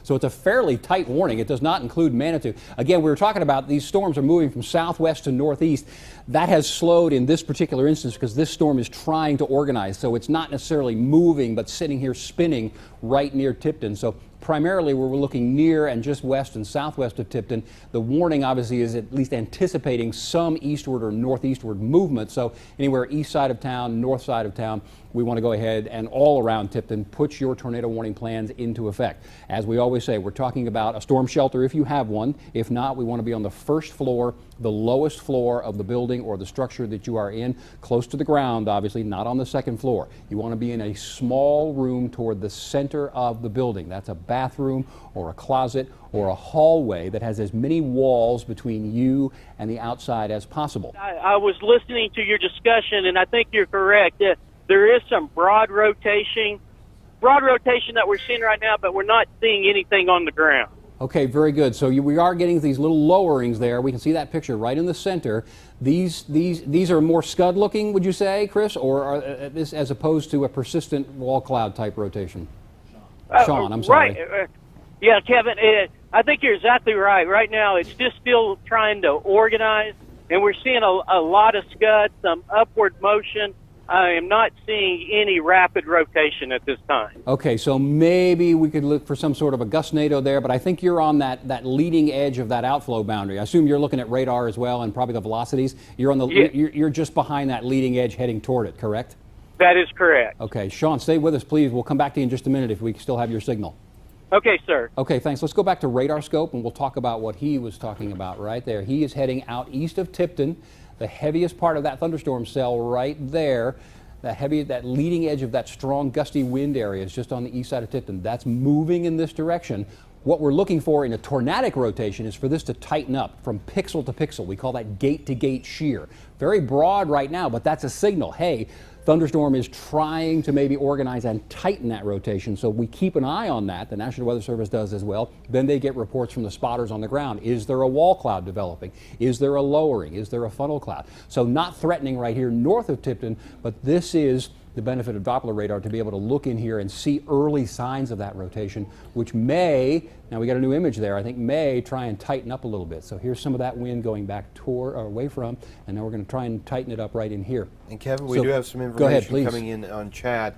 So it's a fairly tight warning. It does not include Manitou. Again, we were talking about these storms are moving from southwest to northeast. That has slowed in this particular instance because this storm is trying to organize. So it's not necessarily moving, but sitting here spinning right near Tipton. So primarily we're looking near and just west and southwest of Tipton. The warning obviously is at least anticipating some eastward or northeastward movement. So anywhere east side of town, north side of town, we want to go ahead and all around Tipton put your tornado warning plans into effect. As we always say, we're talking about a storm shelter if you have one. If not, we want to be on the first floor, the lowest floor of the building or the structure that you are in, close to the ground, obviously, not on the second floor. You want to be in a small room toward the center of the building. That's a bathroom or a closet or a hallway that has as many walls between you and the outside as possible. I was listening to your discussion, and I think you're correct. There is some broad rotation that we're seeing right now, but we're not seeing anything on the ground. Okay, very good. So we are getting these little lowerings there. We can see that picture right in the center. These are more scud looking, would you say, Chris, or are this as opposed to a persistent wall cloud type rotation? Sean, I'm sorry. Right. Yeah, Kevin, I think you're exactly right. Right now, it's just still trying to organize, and we're seeing a lot of scud, some upward motion. I am not seeing any rapid rotation at this time. Okay, so maybe we could look for some sort of a gustnado there, but I think you're on that leading edge of that outflow boundary. I assume you're looking at radar as well and probably the velocities. You're on the you're just behind that leading edge heading toward it, correct? That is correct. Okay, Sean, stay with us, please. We'll come back to you in just a minute if we still have your signal. Okay, sir. Okay, thanks. Let's go back to radar scope and we'll talk about what he was talking about right there. He is heading out east of Tipton. The heaviest part of that thunderstorm cell right there, that leading edge of that strong gusty wind area is just on the east side of Tipton. That's moving in this direction. What we're looking for in a tornadic rotation is for this to tighten up from pixel to pixel. We call that gate to gate shear. Very broad right now, but that's a signal. Hey, thunderstorm is trying to maybe organize and tighten that rotation, so we keep an eye on that. The National Weather Service does as well. Then they get reports from the spotters on the ground. Is there a wall cloud developing? Is there a lowering? Is there a funnel cloud? So not threatening right here north of Tipton, but this is the benefit of Doppler radar to be able to look in here and see early signs of that rotation, which may, now we got a new image there, I think may try and tighten up a little bit. So here's some of that wind going back toward, or away from, and now we're going to try and tighten it up right in here. And Kevin, we do have some information coming in on chat.